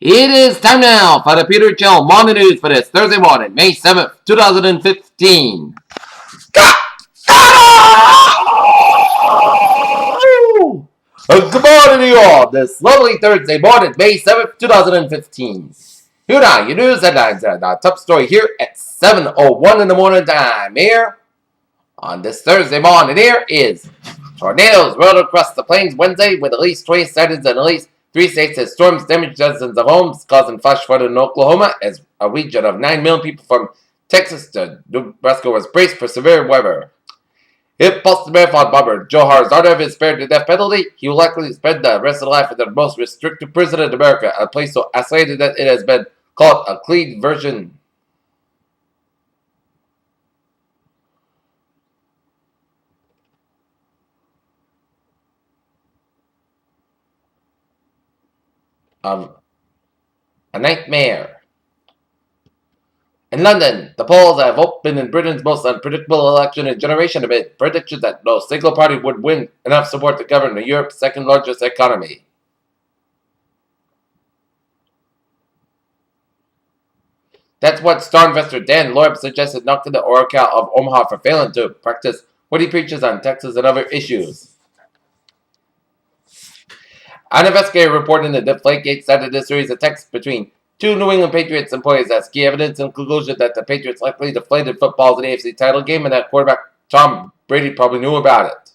It is time now for the Peter Chill Morning News for this Thursday morning, May 7th, 2015. Good morning to you all this lovely Thursday morning, May 7th, 2015. Here now, your news headlines and our top story here at 7:01 in the morning time. Here on this Thursday morning, here is tornadoes rolled across the plains Wednesday with at least 20 sightings in at least 3 states as storms damaged dozens of homes, causing flash flooding in Oklahoma as a region of 9 million people from Texas to Nebraska was braced for severe weather. If Boston Marathon bomber Joe Zardev is spared the death penalty, he will likely spend the rest of life in the most restrictive prison in America, a place so isolated that it has been called a clean version of a nightmare. In London, the polls have opened in Britain's most unpredictable election in a generation amid predictions that no single party would win enough support to govern Europe's second largest economy. That's what star investor Dan Loeb suggested knocking the Oracle of Omaha for failing to practice what he preaches on Texas and other issues. An investigator reported that Deflategate cited a series of texts between two New England Patriots employees as key evidence in conclusion that the Patriots likely deflated footballs in the AFC title game and that quarterback Tom Brady probably knew about it.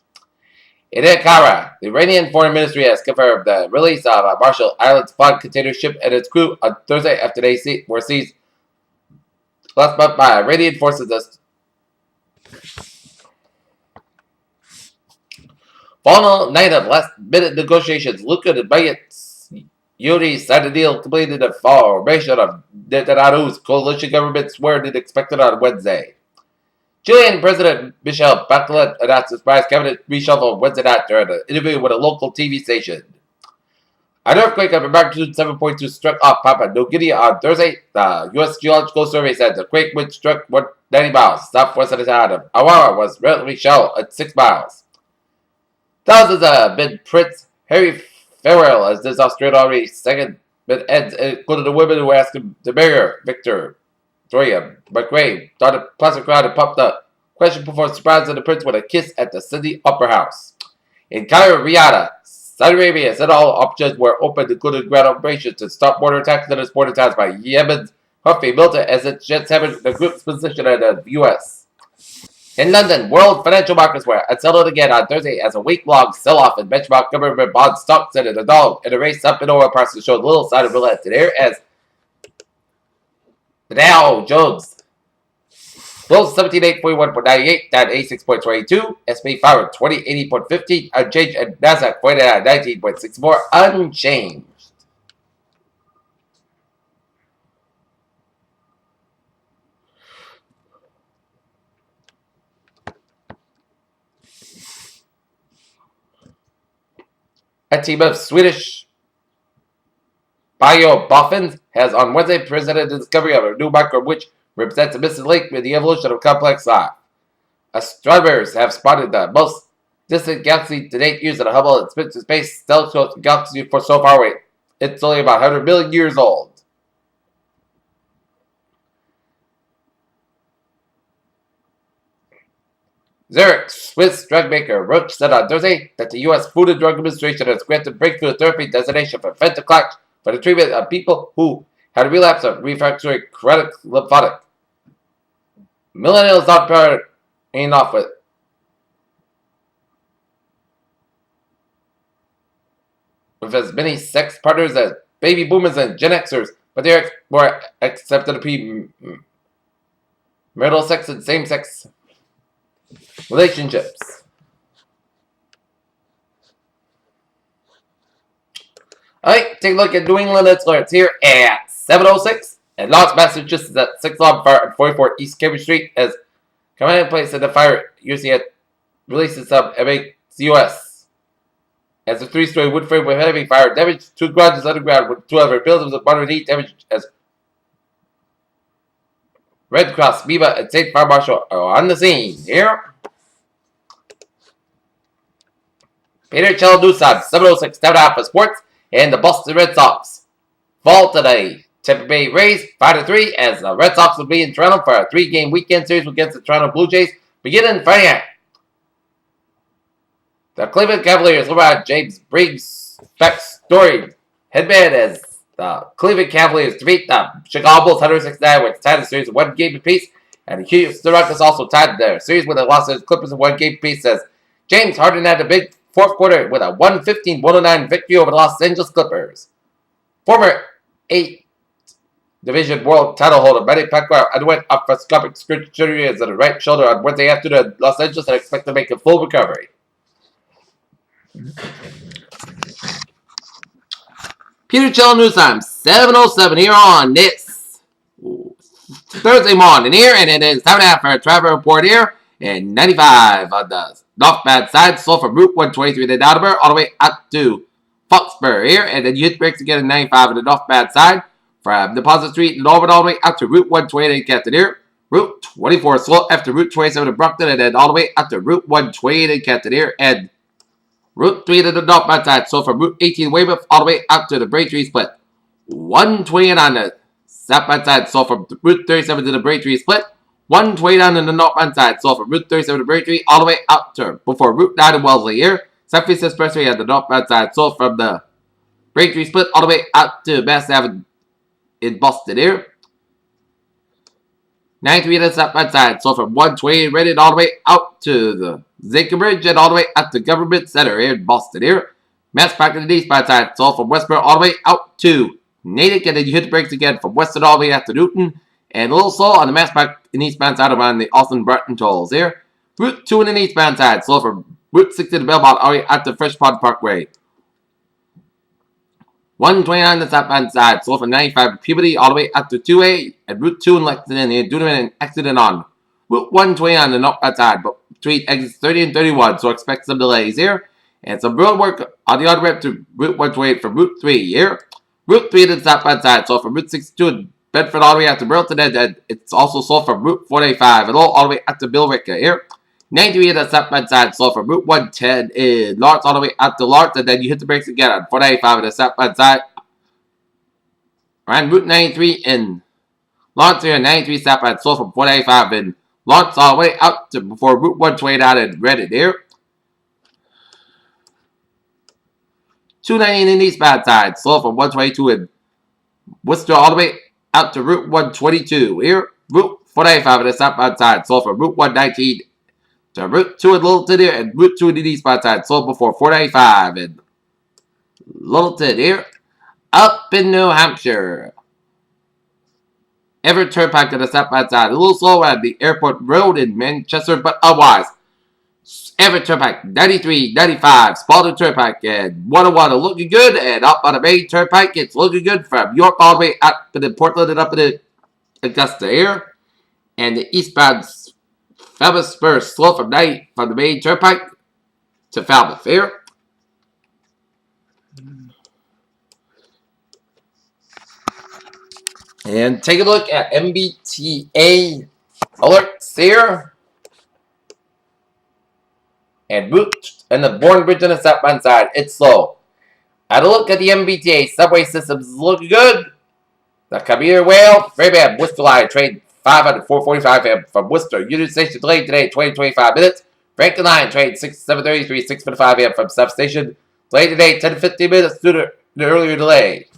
In Ankara, the Iranian Foreign Ministry has confirmed the release of a Marshall Islands flag container ship and its crew on Thursday after they were seized last month by Iranian forces. Final night of last-minute negotiations, Luka and Bayat Yuri signed a deal completed the formation of Netanyahu's coalition government sworn-in expected on Wednesday. Chilean President Michel Bachelet announced a surprise cabinet reshuffle Wednesday night during an interview with a local TV station. An earthquake of magnitude 7.2 struck off Papua New Guinea on Thursday. The U.S. Geological Survey said the quake, which struck 190 miles southwest of the town of Aurora, was relatively shallow at 6 miles. Thousands have been Prince Harry farewell as this Australian second ends, including the women who asked him to marry her. Victoria McRae thought a pleasant crowd and popped the question before surprising the prince with a kiss at the Sydney Opera House. In Cairo, Riyadh, Saudi Arabia said all options were open, including ground operations to stop border attacks in its border towns by Yemen's Houthi military as its jets having the group's position in the U.S. In London, world financial markets were unsettled again on Thursday as a week-long sell-off in benchmark government bond stocks and the dollar in a race up in oil prices showed little sign of relent today as the Dow Jones closed 17,841.98, down 86.22, S&P 500 2080.50, unchanged, and Nasdaq 19.64, unchanged. A team of Swedish bioboffins has on Wednesday presented the discovery of a new microbe which represents a missing link with the evolution of complex life. Astronomers have spotted the most distant galaxy to date using a Hubble and Spitzer Space Telescope galaxy for so far away. It's only about 100 million years old. Zurich, Swiss drug maker Roche said on Thursday that the U.S. Food and Drug Administration has granted breakthrough therapy designation for venetoclax for the treatment of people who had a relapse of refractory chronic lymphatic. Millennials not paying off with as many sex partners as baby boomers and Gen Xers, but they are more accepted to be marital sex and same-sex relationships. Alright, take a look at New England alerts here at 7:06 and Los Massachusetts at 6 on fire at 44 East Cambridge Street as command place in the fire UCS releases some MACUS. As a 3-story wood frame with heavy fire damage, 2 garages underground with 2 other buildings with moderate heat damage as Red Cross, MEMA, and State Fire Marshal are on the scene. Here, Peter Cello News on 7:06 down for sports and the Boston Red Sox Fall today. Tampa Bay Rays 5-3 as the Red Sox will be in Toronto for a 3-game weekend series against the Toronto Blue Jays beginning Friday night. The Cleveland Cavaliers led by James Briggs backstory headband as the Cleveland Cavaliers defeat the Chicago Bulls 169 which tied the series of 1 game apiece. And the Houston Rockets also tied their series with the Los Angeles Clippers in 1 game apiece as James Harden had a big fourth quarter with a 115-109 victory over the Los Angeles Clippers. Former 8 Division World title holder Manny Pacquiao underwent arthroscopic surgery on the right shoulder on Wednesday afternoon in Los Angeles and expected to make a full recovery. Peter Chill News Time, 7:07 here on this Thursday morning here, and it is time for a traffic report here, and 95 on the northbound side, so from Route 123 to Attleboro, all the way up to Foxborough here, and then you hit brakes again at 95 on the northbound side, from Deposit Street in Norwood all the way up to Route 128 in Canton here, Route 24 slow after Route 27 in Brockton, and then all the way up to Route 128 in Canton here, and Route 3 to the northbound side, so from Route 18 Weymouth all the way up to the Braintree split. 120 on the southbound side, so from Route 37 to the Braintree split. 120 on the northbound side, so from Route 37 to Braintree all the way up to before Route 9 in Wellesley here. Southeast Expressway on the northbound side, so from the Braintree split all the way up to Mass Avenue in Boston here. 93 on the southbound side, so from 120 Reddit all the way out to the Zinc Bridge and all the way up to Government Center here in Boston here. Mass Park on the eastbound side, so from Westboro all the way out to Natick, and then you hit the brakes again from Western all the way out to Newton. And a little slow on the Mass Park in eastbound side around the Austin Broughton tolls here. Route 2 in the eastbound side, slow from Route 6 to the Belmont all the way out to Fresh Pond Parkway. 129 on the southbound side, slow from 95 Puberty all the way up to 2A, and Route 2 in Lexington here, doing an accident on Route 120 on the northbound side, but between exits 30 and 31, so expect some delays here. And some road work on the other way to Route 128 from Route 3 here. Route 3 to the southbound side, so from Route 62 in Bedford all the way out to Burlington, and it's also sold from Route 485 and all the way out to Billerica here. 93 on the southbound side, so from Route 110 in Lawrence all the way out to Lawrence, and then you hit the brakes again on 495 on the southbound side. Around Route 93 in Lawrence here, 93 southbound, so from 495 in Lawrence all the way out to before Route 129 in Reddit here. 290 in the eastbound side, slow from 122 in Worcester all the way out to Route 122 here. Route 495 on the southbound side, slow from Route 119 to Route 2 in Littleton here, and Route 2 in the eastbound side, slow before 495 in Littleton here. Up in New Hampshire, Everett Turnpike on the southbound side, a little slow at the Airport Road in Manchester, but otherwise, Everett Turnpike, 93, 95, Spalding Turnpike, and 101 are looking good, and up on the main Turnpike, it's looking good from York all the way up to Portland and up to Augusta here. And the eastbound Falmouth Spur slow from the main Turnpike to Falmouth here. And take a look at MBTA alerts here. And route and the Bourne Bridge on the southbound side, it's slow. Had a look at the MBTA subway systems, looking good. The Commuter Rail, very bad. Worcester Line, train 5 at 4:45 from Worcester. Union Station delayed today, 20-25 minutes. Franklin Line, train 7:33, 6:55 a.m. from substation. Delayed today, 10 to 15 minutes due to the earlier delay.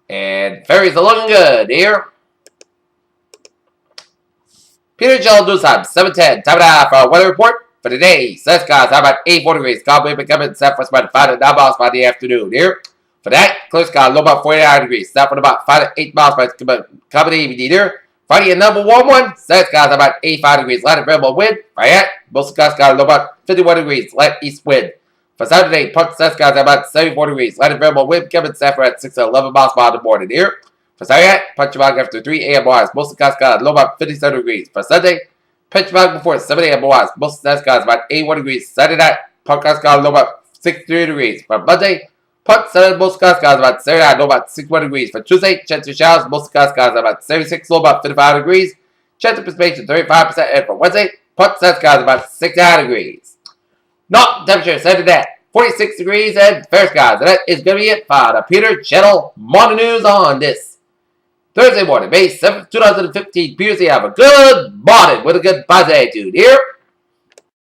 And ferries are looking good here. Peter Jill News Time, 7:10. Time now for our weather report for today. Sun skies, how about 84 degrees? Calm wind becoming southwest about 5 to 9 miles by the afternoon here. For that, clear sky, low about 49 degrees. South about 5 to 8 miles by coming evening here. Friday, another warm one. Sun skies, about 85 degrees. Light and variable wind. Right at most skies, low about 51 degrees. Light east wind. For Saturday, Park sun skies, about 74 degrees. Light and variable wind coming south at 6 to 11 miles by the morning here. For Saturday, Punchbag after 3 a.m. wise. Most of the skies, low about 57 degrees. For Sunday, Punchbag before 7 a.m. wise. Most of the skies, about 81 degrees. Saturday night, Park skies, low about 63 degrees. For Monday, Park Sunday, most skies, about 79, low about 61 degrees. For Tuesday, chance of showers, most skies, about 76, low about 55 degrees. Chance of precipitation, 35%. And for Wednesday, Park Sun skies, about 69 degrees. Not temperature, set to that. 46 degrees and fair skies. And that is going to be it for the Peter Channel Morning News on this Thursday morning, May 7th, 2015. Peter, have a good morning with a good positive attitude here.